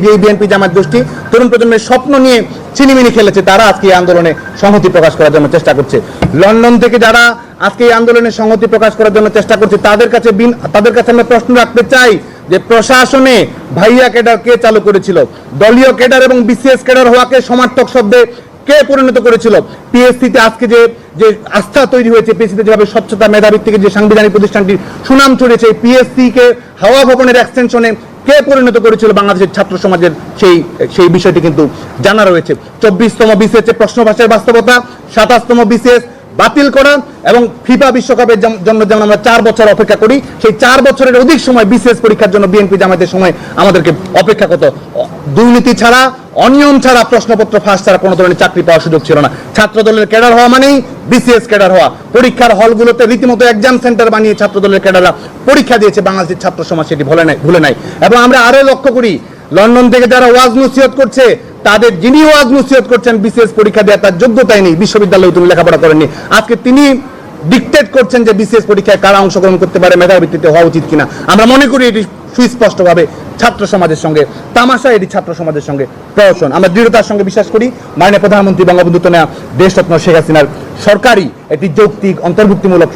বিএনপি জামায়াত গোষ্ঠী তরুণ প্রজন্মের স্বপ্ন নিয়ে ছিনিমিনি খেলেছে, তারা আজকে এই আন্দোলনে সংহতি প্রকাশ করার জন্য চেষ্টা করছে। লন্ডন থেকে যারা আজকে এই আন্দোলনে সংহতি প্রকাশ করার জন্য চেষ্টা করছে, তাদের কাছে আমরা প্রশ্ন রাখতে চাই যে প্রশাসনে ভাইয়া ক্যাডার কে চালু করেছিল? দলীয় ক্যাডার এবং বিসিএস ক্যাডার হওয়াকে সমার্থক শব্দে কে পরিণত করেছিল? পিএসসিতে আজকে যে আস্থা তৈরি হয়েছে, পিএসসিতে যেভাবে স্বচ্ছতা মেধাভিত্তিক যে সাংবিধানিক প্রতিষ্ঠানটির সুনাম ছড়িয়েছে, পিএসসি কে হাওয়া ভবনের এক্সটেনশনে কে পরিণত করেছিল বাংলাদেশের ছাত্র সমাজের সেই বিষয়টি কিন্তু জানা রয়েছে। 24তম বিসিএস প্রশ্ন ভাষার বাস্তবতা, 27তম বিসিএস বাতিল করা এবং ফিফা বিশ্বকাপের জন্য যেমন আমরা 4 বছর অপেক্ষা করি, সেই 4 বছরের অধিক সময় বিসিএস পরীক্ষার জন্য বিএনপি জামায়াতের সময় আমাদেরকে অপেক্ষা করতে। দুর্নীতি ছাড়া, অনিয়ম ছাড়া, প্রশ্নপত্র ফাঁস ছাড়া কোনো ধরনের চাকরি পাওয়ার সুযোগ ছিল না। ছাত্র দলের ক্যাডার হওয়া মানেই বিসিএস ক্যাডার হওয়া। পরীক্ষার হলগুলোতে রীতিমতো এক্সাম সেন্টার বানিয়ে ছাত্র দলের ক্যাডাররা পরীক্ষা দিয়েছে। বাংলাদেশের ছাত্র সমাজ সেটি ভুলে নাই। এবং আমরা আরো লক্ষ্য করি, লন্ডন থেকে যারা ওয়াজ নসিহত করছে, তাদের যিনি ওয়াজ নসিহত করছেন বিসিএস পরীক্ষা দেওয়া তার যোগ্যতাই নেই, বিশ্ববিদ্যালয়ে তিনি লেখাপড়া করেননি, আজকে তিনি ডিক্টেট করছেন যে বিসিএস পরীক্ষায় কারা অংশগ্রহণ করতে পারে, মেধার ভিত্তিতে হওয়া উচিত কিনা। আমরা মনে করি এটি সুস্পষ্টভাবে ছাত্র সমাজের সঙ্গে তামাশা, এটি ছাত্র সমাজের সঙ্গে প্রহসন। আমরা দৃঢ়তার সঙ্গে বিশ্বাস করি মাননীয় প্রধানমন্ত্রী বঙ্গবন্ধু কন্যা দেশরত্ন শেখ হাসিনার সরকারি একটি যৌক্তিক অন্তর্ভুক্তিমূলক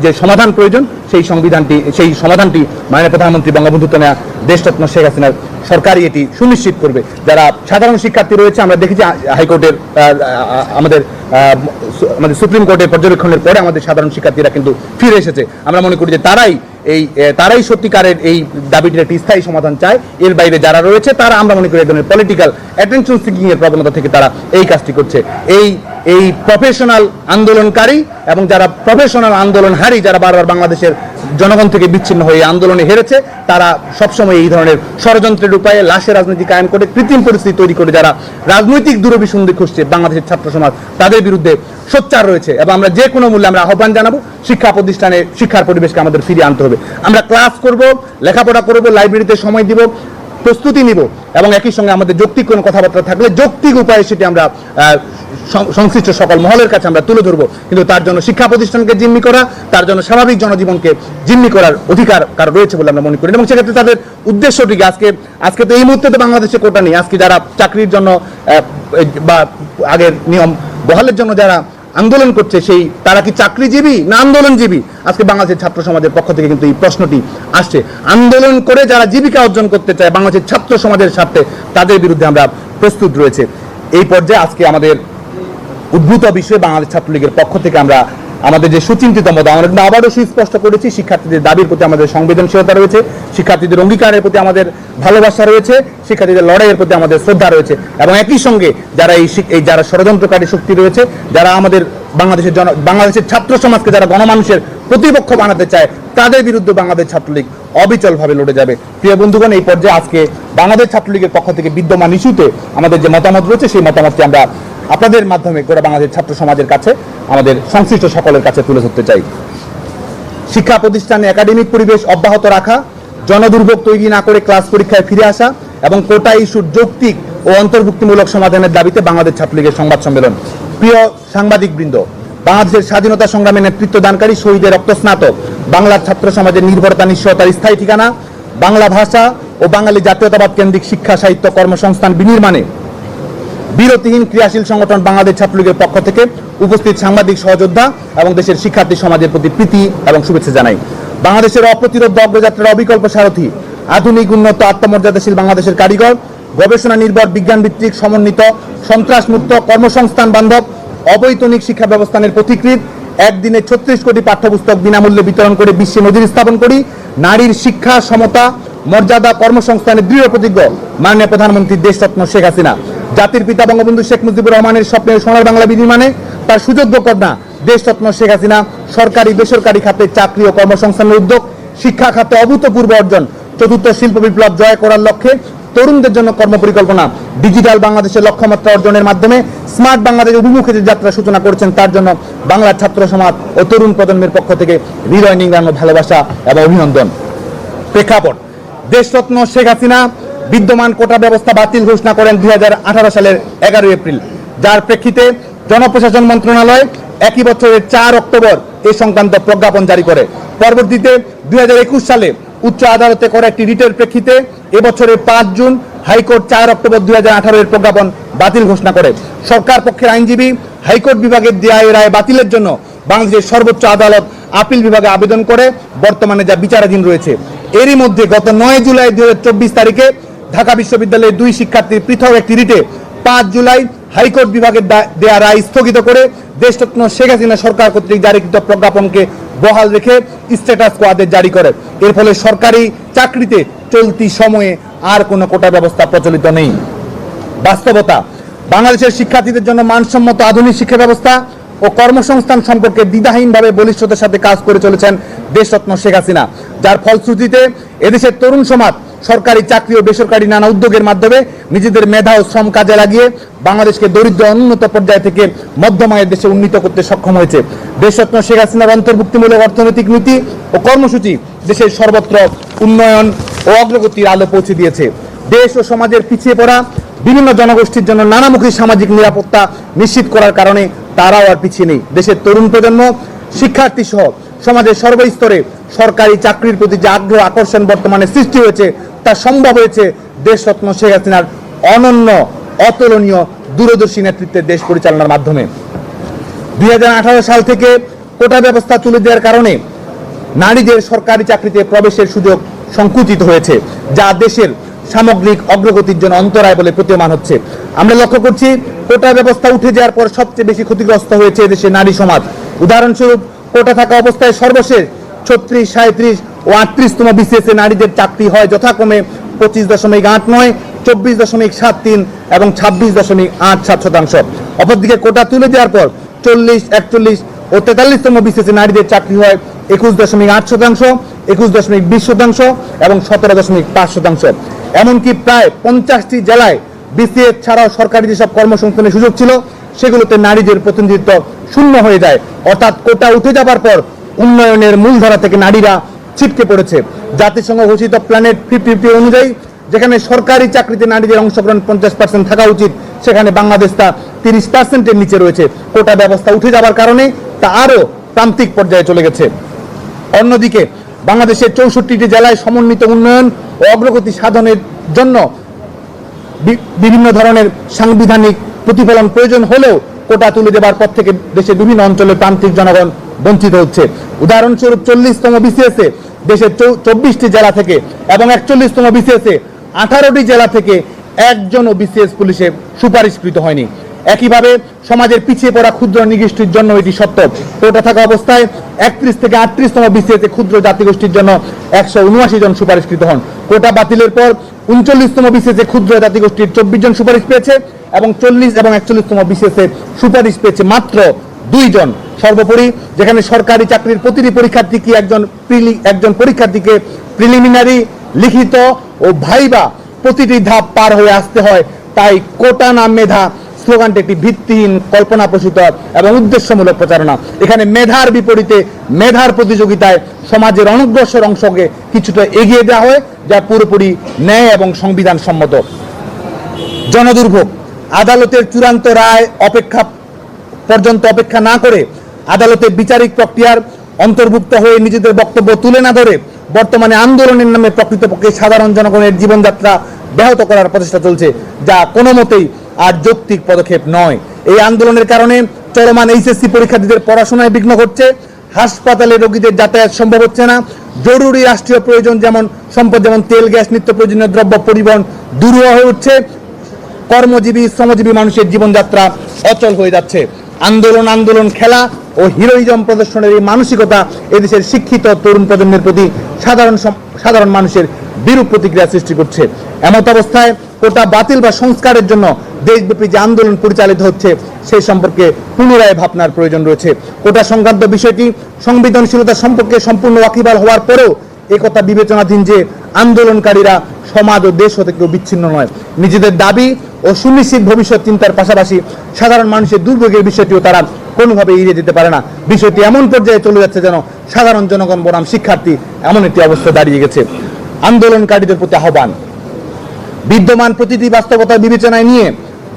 যে সমাধান প্রয়োজন, সেই সমাধানটি মাননীয় প্রধানমন্ত্রী বঙ্গবন্ধু কন্যা দেশরত্ন শেখ হাসিনার সরকারই এটি সুনিশ্চিত করবে। যারা সাধারণ শিক্ষার্থী রয়েছে, আমরা দেখেছি হাইকোর্টের আমাদের সুপ্রিম কোর্টের পর্যবেক্ষণের পরে আমাদের সাধারণ শিক্ষার্থীরা কিন্তু ফিরে এসেছে। আমরা মনে করি যে তারাই সত্যিকারের এই দাবিটির একটি স্থায়ী সমাধান চায়। এর বাইরে যারা রয়েছে তারা, আমরা মনে করি, এক ধরনের পলিটিক্যাল অ্যাটেনশন সিকিং এর প্রবণতা থেকে তারা এই কাজটি করছে। এই প্রফেশনাল আন্দোলনকারী এবং যারা প্রফেশনাল আন্দোলনহারী, যারা বারবার বাংলাদেশের জনগণ থেকে বিচ্ছিন্ন হয়ে আন্দোলনে হেরেছে, তারা সবসময় এই ধরনের ষড়যন্ত্রের উপায়ে লাশের রাজনীতি কায়েম করে, কৃত্রিম পরিস্থিতি তৈরি করে যারা রাজনৈতিক দূরভিসন্ধি খুঁজছে বাংলাদেশের ছাত্র সমাজ, তাদের বিরুদ্ধে সোচ্চার রয়েছে। এবং আমরা যে কোনো মূল্যে আমরা আহ্বান জানাবো, শিক্ষা প্রতিষ্ঠানে শিক্ষার পরিবেশকে আমাদের ফিরিয়ে আনতে হবে। আমরা ক্লাস করব, লেখাপড়া করব, লাইব্রেরিতে সময় দিব, প্রস্তুতি নিব এবং একই সঙ্গে আমাদের যৌক্তিক কোনো কথাবার্তা থাকলে যৌক্তিক উপায়ে সেটি আমরা সংশ্লিষ্ট সকল মহলের কাছে আমরা তুলে ধরবো। কিন্তু তার জন্য শিক্ষা প্রতিষ্ঠানকে জিম্মি করা, তার জন্য স্বাভাবিক জনজীবনকে জিম্মি করার অধিকার কার রয়েছে বলে আমরা মনে করি। এবং সেক্ষেত্রে তাদের উদ্দেশ্যটি আজকে তো এই মুহূর্তে তো বাংলাদেশে কোটা নেই। আজকে যারা চাকরির জন্য বা আগের নিয়ম বহালের জন্য যারা আন্দোলন করছে, তারা কি চাকরিজীবী না আন্দোলনজীবী? আজকে বাংলাদেশের ছাত্র সমাজের পক্ষ থেকে কিন্তু এই প্রশ্নটি আসছে। আন্দোলন করে যারা জীবিকা অর্জন করতে চায় বাংলাদেশের ছাত্র সমাজের স্বার্থে, তাদের বিরুদ্ধে আমরা প্রস্তুত রয়েছে। এই পর্যায়ে আজকে আমাদের উদ্ভূত বিষয়ে বাংলাদেশ ছাত্রলীগের পক্ষ থেকে আমরা আমাদের যে সুচিন্তিত মত আমরা আবারও সুস্পষ্ট করেছি। শিক্ষার্থীদের দাবির প্রতি আমাদের সংবেদনশীলতা রয়েছে, শিক্ষার্থীদের অঙ্গীকারের প্রতি আমাদের ভালোবাসা রয়েছে, শিক্ষার্থীদের লড়াইয়ের প্রতি আমাদের শ্রদ্ধা রয়েছে। এবং একই সঙ্গে যারা ষড়যন্ত্রকারী শক্তি রয়েছে, যারা আমাদের বাংলাদেশের ছাত্র সমাজকে যারা গণমানুষের প্রতিপক্ষ বানাতে চায়, তাদের বিরুদ্ধে বাংলাদেশ ছাত্রলীগ অবিচলভাবে লড়ে যাবে। প্রিয় বন্ধুগণ, এই পর্যায়ে আজকে বাংলাদেশ ছাত্রলীগের পক্ষ থেকে বিদ্যমান ইস্যুতে আমাদের যে মতামত রয়েছে, সেই মতামতটি আমরা আপনাদের মাধ্যমে গোটা বাংলাদেশের ছাত্র সমাজের কাছে, আমাদের সংশ্লিষ্ট সকলের কাছে তুলে ধরতে চাই। শিক্ষা প্রতিষ্ঠানে একাডেমিক পরিবেশ অব্যাহত রাখা, জনদুর্ভোগ তৈরি না করে ক্লাস পরীক্ষায় ফিরে আসা এবং কোটা ইস্যুর যৌক্তিক ও অন্তর্ভুক্তিমূলক সমাধানের দাবিতে বাংলাদেশ ছাত্রলীগের সংবাদ সম্মেলন। প্রিয় সাংবাদিকবৃন্দ, বাংলাদেশের স্বাধীনতা সংগ্রামে নেতৃত্ব দানকারী শহীদের রক্তস্নাতক বাংলার ছাত্র সমাজের নির্ভরতা নিশ্চয়তার স্থায়ী ঠিকানা, বাংলা ভাষা ও বাঙালি জাতীয়তাবাদ কেন্দ্রিক শিক্ষা সাহিত্য কর্মসংস্থান বিনির্মাণে বিরতিহীন ক্রিয়াশীল সংগঠন বাংলাদেশ ছাত্রলীগের পক্ষ থেকে উপস্থিত সাংবাদিক সহযোদ্ধা এবং দেশের শিক্ষার্থী সমাজের প্রতি প্রীতি এবং শুভেচ্ছা জানাই। বাংলাদেশের অপ্রতিরোধ অগ্রযাত্রার অবিকল্প সারথী, আধুনিক উন্নত আত্মমর্যাদাশীল বাংলাদেশের কারিগর, গবেষণা নির্ভর বিজ্ঞান ভিত্তিক সমন্বিত সন্ত্রাসমুক্ত কর্মসংস্থান বান্ধব অবৈতনিক শিক্ষা ব্যবস্থানের পথিকৃৎ, একদিনে 36 কোটি পাঠ্যপুস্তক বিনামূল্যে বিতরণ করে বিশ্বে নজির স্থাপন করি, নারীর শিক্ষা সমতা মর্যাদা কর্মসংস্থানের দৃঢ় প্রতিজ্ঞ মাননীয় প্রধানমন্ত্রী দেশরত্ন শেখ হাসিনা, জাতির পিতা বঙ্গবন্ধু শেখ মুজিবুর রহমানের স্বপ্নের সোনার বাংলা বিনির্মাণে তার সুযোগ্য কন্যা দেশরত্ন শেখ হাসিনা সরকারি বেসরকারি খাতে চাকরি ও কর্মসংস্থানের উদ্যোগ শিক্ষা খাতে অভূতপূর্ব অর্জন, চতুর্থ শিল্প বিপ্লব জয় করার লক্ষ্যে তরুণদের জন্য কর্মপরিকল্পনা, ডিজিটাল বাংলাদেশের লক্ষ্যমাত্রা অর্জনের মাধ্যমে স্মার্ট বাংলাদেশ অভিমুখে যে যাত্রা সূচনা করেছেন তার জন্য বাংলার ছাত্র সমাজ ও তরুণ প্রজন্মের পক্ষ থেকে হৃদয় নিংড়ানো ভালোবাসা এবং অভিনন্দন। প্রেক্ষাপট: দেশরত্ন শেখ হাসিনা বিদ্যমান কোটা ব্যবস্থা বাতিল ঘোষণা করেন 2018 সালের 11 এপ্রিল, যার প্রেক্ষিতে জনপ্রশাসন মন্ত্রণালয় একই বছরের 4 অক্টোবর এই সংক্রান্ত প্রজ্ঞাপন জারি করে। পরবর্তীতে 2021 সালে উচ্চ আদালতে করা একটি রিটের প্রেক্ষিতে এবছরের 5 জুন হাইকোর্ট 4 অক্টোবর 2018 এর প্রজ্ঞাপন বাতিল ঘোষণা করে। সরকার পক্ষের আইনজীবী হাইকোর্ট বিভাগের দেয়া এই রায় বাতিলের জন্য বাংলাদেশের সর্বোচ্চ আদালত আপিল বিভাগে আবেদন করে বর্তমানে যা বিচারাধীন রয়েছে। এরই মধ্যে গত 9 জুলাই 2024 তারিখে ঢাকা বিশ্ববিদ্যালয়ের 2 শিক্ষার্থীর পৃথক একটি রিটে 5 জুলাই হাইকোর্ট বিভাগের দেয়া রায় স্থগিত করে দেশরত্ন শেখ হাসিনা সরকার কর্তৃক জারিকৃত প্রজ্ঞাপনকে বহাল রেখে স্ট্যাটাস কো আদেশ জারি করে। এর ফলে সরকারি চাকরিতে চলতি সময়ে আর কোনো কোটা ব্যবস্থা প্রচলিত নেই। বাস্তবতা: বাংলাদেশের শিক্ষার্থীদের জন্য মানসম্মত আধুনিক শিক্ষা ব্যবস্থা ও কর্মসংস্থান সম্পর্কে দ্বিধাহীনভাবে বলিষ্ঠতার সাথে কাজ করে চলেছেন দেশরত্ন শেখ হাসিনা, যার ফলশ্রুতিতে এদেশের তরুণ সমাজ সরকারি চাকরি ও বেসরকারি নানা উদ্যোগের মাধ্যমে নিজেদের মেধা ও শ্রম কাজে লাগিয়ে বাংলাদেশকে দরিদ্র অনুন্নত পর্যায় থেকে মধ্যম আয়ের দেশে উন্নীত করতে সক্ষম হয়েছে। দেশরত্ন শেখ হাসিনার অন্তর্ভুক্তিমূলক অর্থনৈতিক নীতি ও কর্মসূচি দেশের সর্বত্র উন্নয়ন ও অগ্রগতির আলো পৌঁছে দিয়েছে। দেশ ও সমাজের পিছিয়ে পড়া বিভিন্ন জনগোষ্ঠীর জন্য নানামুখী সামাজিক নিরাপত্তা নিশ্চিত করার কারণে তারাও আর পিছিয়ে নেই। দেশের তরুণ প্রজন্ম, শিক্ষার্থী সহ সমাজের সর্বস্তরে সরকারি চাকরির প্রতি যে আগ্রহ আকর্ষণ বর্তমানে সৃষ্টি হয়েছে তা সম্ভব হয়েছে দেশরত্ন শেখ হাসিনার অনন্য অতুলনীয় দূরদর্শী নেতৃত্বে দেশ পরিচালনার মাধ্যমে। 2018 সাল থেকে কোটা ব্যবস্থা তুলে দেওয়ার কারণে নারীদের সরকারি চাকরিতে প্রবেশের সুযোগ সংকুচিত হয়েছে, যা দেশের সামগ্রিক অগ্রগতির জন্য অন্তরায় বলে প্রতীয়মান হচ্ছে। আমরা লক্ষ্য করছি কোটা ব্যবস্থা উঠে যাওয়ার পর সবচেয়ে বেশি ক্ষতিগ্রস্ত হয়েছে দেশের নারী সমাজ। উদাহরণস্বরূপ, কোটা থাকা অবস্থায় সর্বশেষ 36, 37 ও 38তম বিসিএসে নারীদের চাকরি হয় যথাক্রমে 25.89, 24.73 এবং 26.87%। অপরদিকে কোটা তুলে দেওয়ার পর 40, 41 ও 43তম বিসিএসে নারীদের চাকরি হয় 21.8%, 21.20% এবং 17.5%। এমনকি প্রায় 50টি জেলায় বিসিএস ছাড়াও সরকারি যেসব কর্মসংস্থানের সুযোগ ছিল সেগুলোতে নারীদের প্রতিনিধিত্ব শূন্য হয়ে যায়। অর্থাৎ কোটা উঠে যাবার পর উন্নয়নের মূলধারা থেকে নারীরা ছিটকে পড়েছে। জাতিসংঘ ঘোষিত প্ল্যানেট 50 অনুযায়ী যেখানে সরকারি চাকরিতে নারীদের অংশগ্রহণ 50% থাকা উচিত, সেখানে বাংলাদেশ তা 30%-এর নিচে রয়েছে। কোটা ব্যবস্থা উঠে যাবার কারণে তা আরও প্রান্তিক পর্যায়ে চলে গেছে। অন্যদিকে বাংলাদেশের 64টি জেলায় সমন্বিত উন্নয়ন ও অগ্রগতি সাধনের জন্য বিভিন্ন ধরনের সাংবিধানিক প্রতিফলন প্রয়োজন হলেও কোটা তুলে দেবার পর থেকে দেশের বিভিন্ন অঞ্চলের প্রান্তিক জনগণ বঞ্চিত হচ্ছে। উদাহরণস্বরূপ 40তম বিসিএসে দেশের 24টি জেলা থেকে এবং 41তম বিসিএসে 18টি জেলা থেকে একজনও বিসিএস পুলিশে সুপারিশকৃত হয়নি। একইভাবে সমাজের পিছিয়ে পড়া ক্ষুদ্র নৃগোষ্ঠীর জন্য এটি সত্য। কোটা থাকা অবস্থায় 31 থেকে 38তম বিসিএসে ক্ষুদ্র জাতিগোষ্ঠীর জন্য 179 জন সুপারিশকৃত হন। কোটা বাতিলের পর 39তম বিসিএসে ক্ষুদ্র জাতিগোষ্ঠীর 24 জন সুপারিশ পেয়েছে এবং 40 এবং 41তম বিসিএসে সুপারিশ পেয়েছে মাত্র 2 জন। সর্বোপরি যেখানে সরকারি চাকরির প্রতিটি পরীক্ষার্থীকে একজন পরীক্ষার্থীকে প্রিলিমিনারি, লিখিত ও ভাইবা প্রতিটি ধাপ পার হয়ে আসতে হয়, তাই কোটা না মেধা স্লোগানটি একটি ভিত্তিহীন, কল্পনাপ্রসূত এবং উদ্দেশ্যমূলক প্রচারণা। এখানে মেধার বিপরীতে মেধার প্রতিযোগিতায় সমাজের অনগ্রসর অংশকে কিছুটা এগিয়ে দেওয়া হয়, যা পুরোপুরি ন্যায় এবং সংবিধান সম্মত। জনদুর্ভোগ: আদালতের চূড়ান্ত রায় পর্যন্ত অপেক্ষা না করে আদালতের বিচারিক প্রক্রিয়ার অন্তর্ভুক্ত হয়ে নিজেদের বক্তব্য তুলে না ধরে বর্তমানে আন্দোলনের নামে প্রকৃতপক্ষে সাধারণ জনগণের জীবনযাত্রা ব্যাহত করার প্রচেষ্টা চলছে, যা কোনো মতেই আর যৌক্তিক পদক্ষেপ নয়। এই আন্দোলনের কারণে চলমান এইচএসসি পরীক্ষার্থীদের পড়াশোনায় বিঘ্ন ঘটছে, হাসপাতালে রোগীদের যাতায়াত সম্ভব হচ্ছে না, জরুরি রাষ্ট্রীয় প্রয়োজন সম্পদ যেমন তেল, গ্যাস, নিত্য প্রয়োজনীয় দ্রব্য পরিবহন দুরূহ হয়ে উঠছে, কর্মজীবী, শ্রমজীবী মানুষের জীবনযাত্রা অচল হয়ে যাচ্ছে। আন্দোলন খেলা ও হিরোইজম প্রদর্শনের এই মানসিকতা এদেশের শিক্ষিত তরুণ প্রজন্মের প্রতি সাধারণ মানুষের বিরূপ প্রতিক্রিয়া সৃষ্টি করছে। এমত অবস্থায় কোটা বাতিল বা সংস্কারের জন্য দেশব্যাপী যে আন্দোলন পরিচালিত হচ্ছে সেই সম্পর্কে পুনরায় ভাবনার প্রয়োজন রয়েছে। কোটা সংক্রান্ত বিষয়টি সংবেদনশীলতা সম্পর্কে সম্পূর্ণ ওয়াকিবহাল হওয়ার পরেও একথা বিবেচনাধীন যে আন্দোলনকারীরা সমাজ ও দেশ হতে কেউ বিচ্ছিন্ন নয়। নিজেদের দাবি ও সুনিশ্চিত ভবিষ্যৎ চিন্তার পাশাপাশি সাধারণ মানুষের দুর্ভোগের বিষয়টিও তারা কোনোভাবে এড়িয়ে যেতে পারে না। বিষয়টি এমন পর্যায়ে চলে যাচ্ছে যেন সাধারণ জনগণ বনাম শিক্ষার্থী এমন একটি অবস্থা দাঁড়িয়ে গেছে। আন্দোলনকারীদের প্রতি আহ্বান, বিদ্যমান প্রতিটি বাস্তবতা বিবেচনায় নিয়ে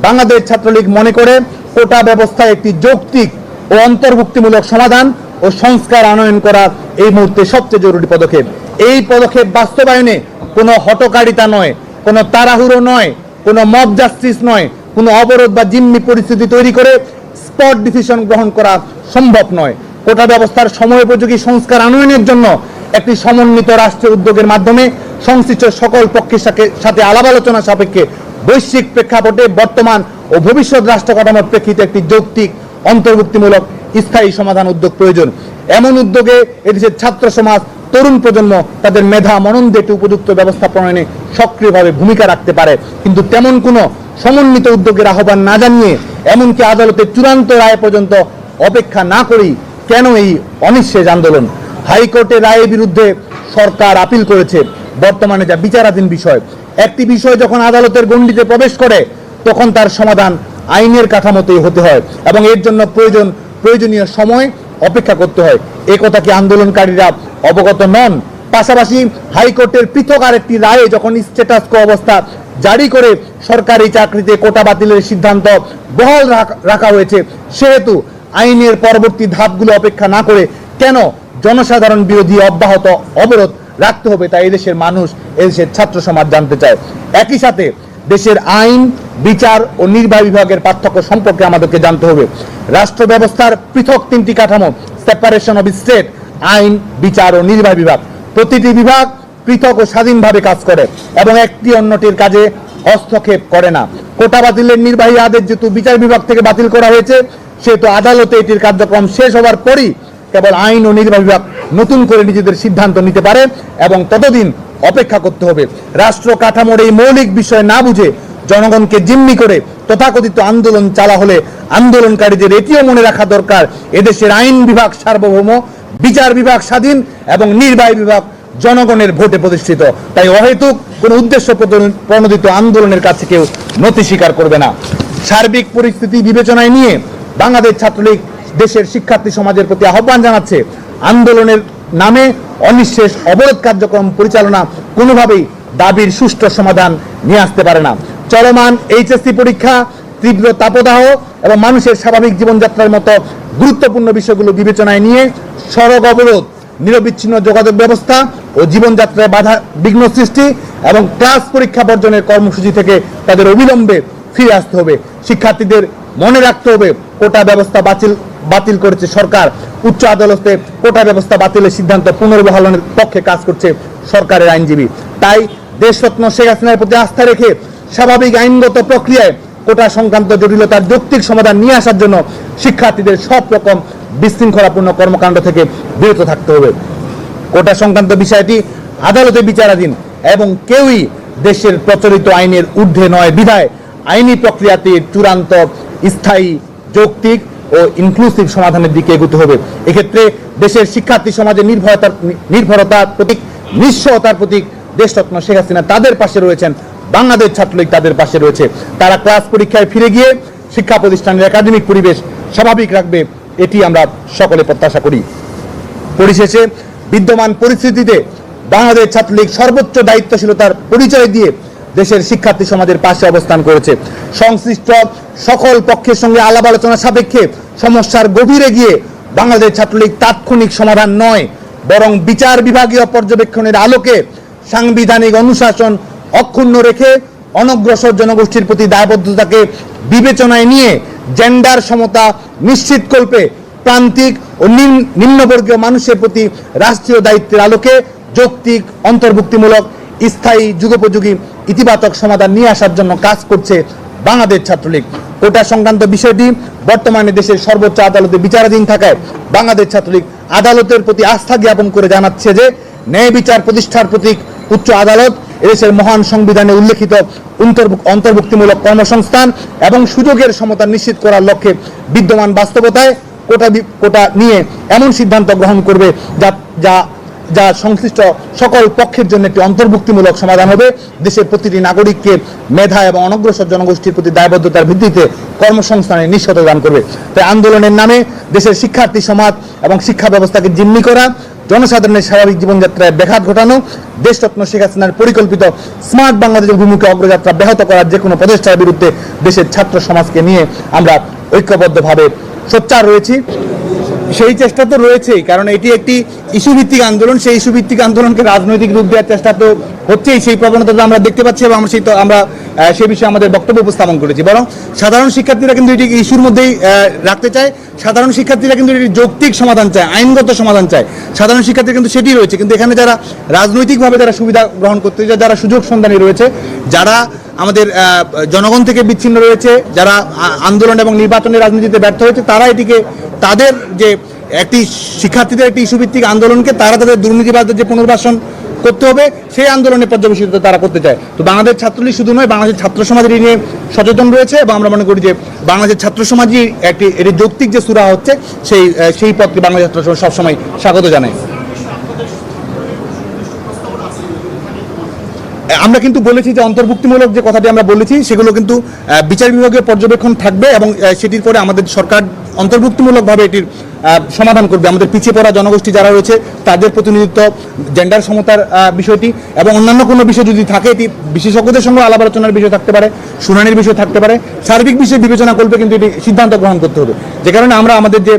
বাংলাদেশ ছাত্রলীগ মনে করে কোটা ব্যবস্থায় একটি যৌক্তিক ও অন্তর্ভুক্তিমূলক সমাধান ও সংস্কার আনয়ন করা এই মুহূর্তে সবচেয়ে জরুরি পদক্ষেপ। এই পদক্ষেপ বাস্তবায়নে কোনো হঠকারিতা নয়, কোনো তাড়াহুড়ো নয়, কোনো মব জাস্টিস নয়, কোনো অবরোধ বা জিম্মি পরিস্থিতি তৈরি করে স্পট ডিসিশন গ্রহণ করা সম্ভব নয়। কোটা ব্যবস্থার সময়োপযোগী সংস্কার আনয়নের জন্য একটি সমন্বিত রাষ্ট্রীয় উদ্যোগের মাধ্যমে সংশ্লিষ্ট সকল পক্ষের সাথে আলাপ আলোচনা সাপেক্ষে বৈশ্বিক প্রেক্ষাপটে বর্তমান ও ভবিষ্যৎ রাষ্ট্র কাঠামোর প্রেক্ষিতে একটি যৌক্তিক অন্তর্ভুক্তিমূলক স্থায়ী সমাধান উদ্যোগ প্রয়োজন। এমন উদ্যোগে এদেশের ছাত্র সমাজ, তরুণ প্রজন্ম তাদের মেধা মনন দিয়ে একটি উপযুক্ত ব্যবস্থা প্রণয়নে সক্রিয়ভাবে ভূমিকা রাখতে পারে। কিন্তু তেমন কোনো সমন্বিত উদ্যোগের আহ্বান না জানিয়ে, এমনকি আদালতের চূড়ান্ত রায় পর্যন্ত অপেক্ষা না করেই কেন এই অনিঃশেষ আন্দোলন? হাইকোর্টের রায়ের বিরুদ্ধে সরকার আপিল করেছে, বর্তমানে যা বিচারাধীন বিষয়। একটি বিষয় যখন আদালতের গণ্ডিতে প্রবেশ করে তখন তার সমাধান আইনের কাঠামোতেই হতে হয় এবং এর জন্য প্রয়োজনীয় সময় অপেক্ষা করতে হয়। এ কথা কি আন্দোলনকারীরা অবগত নন? পাশাপাশি হাইকোর্টের পৃথক আরেকটি রায়ে যখন স্ট্যাটাস কো অবস্থা জারি করে সরকারি চাকরিতে কোটা বাতিলের সিদ্ধান্ত বহাল রাখা হয়েছে, সেহেতু আইনের পরবর্তী ধাপগুলো অপেক্ষা না করে কেন জনসাধারণ বিরোধী অব্যাহত অবরোধ রাখতে হবে তা এদেশের মানুষ, এদেশের ছাত্র সমাজ জানতে চায়। একই সাথে দেশের আইন, বিচার ও নির্বাহী বিভাগের পার্থক্য সম্পর্কে আমাদেরকে জানতে হবে। রাষ্ট্র ব্যবস্থার পৃথক তিনটি কাঠামো, সেপারেশন অফ স্টেট, আইন, বিচার ও নির্বাহী বিভাগ। প্রতিটি বিভাগ পৃথক ও স্বাধীনভাবে কাজ করে এবং একটি অন্যটির কাজে হস্তক্ষেপ করে না। কোটা বাতিলের নির্বাহী আদেশ যেহেতু বিচার বিভাগ থেকে বাতিল করা হয়েছে, সেহেতু আদালতে এটির কার্যক্রম শেষ হওয়ার পরই কেবল আইন ও নির্বাহী বিভাগ নতুন করে নিজেদের সিদ্ধান্ত নিতে পারে এবং ততদিন অপেক্ষা করতে হবে। রাষ্ট্র কাঠামোর এই মৌলিক বিষয় না বুঝে জনগণকে জিম্মি করে তথাকথিত আন্দোলন চালা হলে আন্দোলনকারীদের এটিও মনে রাখা দরকার, এদেশের আইন বিভাগ সার্বভৌম, বিচার বিভাগ স্বাধীন এবং নির্বাহী বিভাগ জনগণের ভোটে প্রতিষ্ঠিত। তাই অহেতুক কোন উদ্দেশ্য প্রণোদিত আন্দোলনের কাছে কেউ নতি স্বীকার করবে না। সার্বিক পরিস্থিতি বিবেচনায় নিয়ে বাংলাদেশ ছাত্রলীগ দেশের শিক্ষার্থী সমাজের প্রতি আহ্বান জানাচ্ছে, আন্দোলনের নামে অনিঃশেষ অবরোধ কার্যক্রম পরিচালনা কোনোভাবেই দাবির সুষ্ঠু সমাধান নিয়ে আসতে পারে না। চলমান এইচএসসি পরীক্ষা, তীব্র তাপদাহ এবং মানুষের স্বাভাবিক জীবনযাত্রার মতো গুরুত্বপূর্ণ বিষয়গুলো বিবেচনায় নিয়ে সড়ক অবরোধ, নিরবিচ্ছিন্ন যোগাযোগ ব্যবস্থা ও জীবনযাত্রায় বাধা বিঘ্ন সৃষ্টি এবং ক্লাস পরীক্ষা বর্জনের কর্মসূচি থেকে তাদের অবিলম্বে ফিরে আসতে হবে। শিক্ষার্থীদের মনে রাখতে হবে, কোটা ব্যবস্থা বাতিল করেছে সরকার, উচ্চ আদালতে কোটা ব্যবস্থা বাতিলের সিদ্ধান্ত পুনর্বহালের পক্ষে কাজ করছে সরকারের আইনজীবী। তাই দেশরত্ন শেখ হাসিনার প্রতি আস্থা রেখে স্বাভাবিক আইনগত প্রক্রিয়ায় কোটা সংক্রান্ত জটিলতার যৌক্তিক সমাধান নিয়ে আসার জন্য শিক্ষার্থীদের সব রকম বিশৃঙ্খলাপূর্ণ কর্মকাণ্ড থেকে বিরত থাকতে হবে। কোটা সংক্রান্ত বিষয়টি আদালতে বিচারাধীন এবং কেউই দেশের প্রচলিত আইনের ঊর্ধ্বে নয় বিধায় আইনি প্রক্রিয়াতে চূড়ান্ত, স্থায়ী, যৌক্তিক ও ইনক্লুসিভ সমাধানের দিকে এগোতে হবে। এক্ষেত্রে দেশের শিক্ষার্থী সমাজের নির্ভরতার প্রতীক, নিঃস্বতার প্রতীক দেশরত্ন শেখ হাসিনা তাদের পাশে রয়েছেন, বাংলাদেশ ছাত্রলীগ তাদের পাশে রয়েছে। তারা ক্লাস পরীক্ষায় ফিরে গিয়ে শিক্ষা প্রতিষ্ঠানের একাডেমিক পরিবেশ স্বাভাবিক রাখবে, এটি আমরা সকলে প্রত্যাশা করি। পরিশেষে বিদ্যমান পরিস্থিতিতে বাংলাদেশ ছাত্রলীগ সর্বোচ্চ দায়িত্বশীলতার পরিচয় দিয়ে দেশের শিক্ষার্থী সমাজের পাশে অবস্থান করেছে। সংশ্লিষ্ট সকল পক্ষের সঙ্গে আলাপ আলোচনা সাপেক্ষে সমস্যার গভীরে গিয়ে বাংলাদেশ ছাত্রলীগ তাৎক্ষণিক সমাধান নয়, বরং বিচার বিভাগীয় পর্যবেক্ষণের আলোকে সাংবিধানিক অনুশাসন অক্ষুণ্ণ রেখে অনগ্রসর জনগোষ্ঠীর প্রতি দায়বদ্ধতাকে বিবেচনায় নিয়ে জেন্ডার সমতা নিশ্চিতকল্পে প্রান্তিক ও নিম্নবর্গীয় মানুষের প্রতি রাষ্ট্রীয় দায়িত্বের আলোকে যৌক্তিক, অন্তর্ভুক্তিমূলক, স্থায়ী, যুগোপযোগী ইতিবাচক সমাধান নিয়ে আসার জন্য কাজ করছে বাংলাদেশ ছাত্রলীগ। কোটা সংক্রান্ত বিষয়টি বর্তমানে দেশের সর্বোচ্চ আদালতে বিচারাধীন থাকায় বাংলাদেশ ছাত্রলীগ আদালতের প্রতি আস্থা জ্ঞাপন করে জানাচ্ছে যে ন্যায় বিচার প্রতিষ্ঠার প্রতীক উচ্চ আদালত এদেশের মহান সংবিধানে উল্লেখিত অন্তর্ভুক্তিমূলক কর্মসংস্থান এবং সুযোগের সমতা নিশ্চিত করার লক্ষ্যে বিদ্যমান বাস্তবতায় কোটা নিয়ে এমন সিদ্ধান্ত গ্রহণ করবে যা যা সংশ্লিষ্ট সকল পক্ষের জন্য একটি অন্তর্ভুক্তিমূলক সমাধান হবে। দেশের প্রতিটি নাগরিককে মেধা এবং অনগ্রসর জনগোষ্ঠীর প্রতি দায়বদ্ধতার ভিত্তিতে কর্মসংস্থানের নিশ্চয়তা দান করবে। তাই আন্দোলনের নামে দেশের শিক্ষার্থী সমাজ এবং শিক্ষা ব্যবস্থাকে জিম্মি করা, জনসাধারণের স্বাভাবিক জীবনযাত্রায় ব্যাঘাত ঘটানো, দেশরত্ন শেখ হাসিনার পরিকল্পিত স্মার্ট বাংলাদেশের অভিমুখে অগ্রযাত্রা ব্যাহত করার যে কোনো প্রচেষ্টার বিরুদ্ধে দেশের ছাত্র সমাজকে নিয়ে আমরা ঐক্যবদ্ধভাবে সোচ্চার রয়েছি। সেই চেষ্টা তো রয়েছেই, কারণ এটি একটি ইস্যু ভিত্তিক আন্দোলন। সেই ইস্যু ভিত্তিক আন্দোলনকে রাজনৈতিক রূপ দেওয়ার চেষ্টা তো হচ্ছেই, সেই প্রবণতা তো আমরা দেখতে পাচ্ছি এবং আমরা সেই বিষয়ে আমাদের বক্তব্য উপস্থাপন করেছি। বরং সাধারণ শিক্ষার্থীরা কিন্তু এটি ইস্যুর মধ্যেই রাখতে চায়। সাধারণ শিক্ষার্থীরা কিন্তু এটি যৌক্তিক সমাধান চায়, আইনগত সমাধান চায়। সাধারণ শিক্ষার্থী কিন্তু সেটি রয়েছে, কিন্তু এখানে যারা রাজনৈতিকভাবে যারা সুবিধা গ্রহণ করতে চায়, যারা সুযোগ সন্ধানী রয়েছে, যারা আমাদের জনগণ থেকে বিচ্ছিন্ন রয়েছে, যারা আন্দোলন এবং নির্বাচনের রাজনীতিতে ব্যর্থ হয়েছে, তারা এটিকে তাদের যে একটি শিক্ষার্থীদের একটি ইস্যুভিত্তিক আন্দোলনকে তারা তাদের দুর্নীতিবাদদের যে পুনর্বাসন করতে হবে সেই আন্দোলনে পর্যবেসিত তারা করতে চায়। তো বাংলাদেশ ছাত্রলীগ শুধু নয়, বাংলাদেশ ছাত্র সমাজ এটি নিয়ে সচেতন রয়েছে এবং আমরা মনে করি যে বাংলাদেশ ছাত্র সমাজই একটি এটি যৌক্তিক যে সুরা হচ্ছে সেই পথকে বাংলাদেশ ছাত্র সমাজ সবসময় স্বাগত জানায়। আমরা কিন্তু বলেছি যে অন্তর্ভুক্তিমূলক যে কথাটি আমরা বলেছি সেগুলো কিন্তু বিচার বিভাগীয় পর্যবেক্ষণ থাকবে এবং সেটির পরে আমাদের সরকার অন্তর্ভুক্তিমূলকভাবে এটির সমাধান করবে। আমাদের পিছিয়ে পড়া জনগোষ্ঠী যারা রয়েছে তাদের প্রতিনিধিত্ব, জেন্ডার সমতার বিষয়টি এবং অন্যান্য কোনো বিষয় যদি থাকে, এটি বিশেষজ্ঞদের সঙ্গে আলাপ আলোচনার বিষয় থাকতে পারে, শুনানির বিষয় থাকতে পারে, সার্বিক বিষয় বিবেচনা করবে, কিন্তু এটি সিদ্ধান্ত গ্রহণ করতে হবে। যে কারণে আমরা আমাদের যে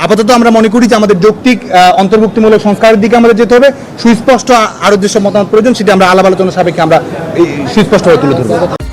আপাতত আমরা মনে করি যে আমাদের যৌক্তিক অন্তর্ভুক্তিমূলক সংস্কারের দিকে আমাদের যেতে হবে। সুস্পষ্ট আরও যেসব মতামত প্রয়োজন সেটি আমরা আলাপ আলোচনা সাপেক্ষে আমরা সুস্পষ্টভাবে তুলে ধরবো।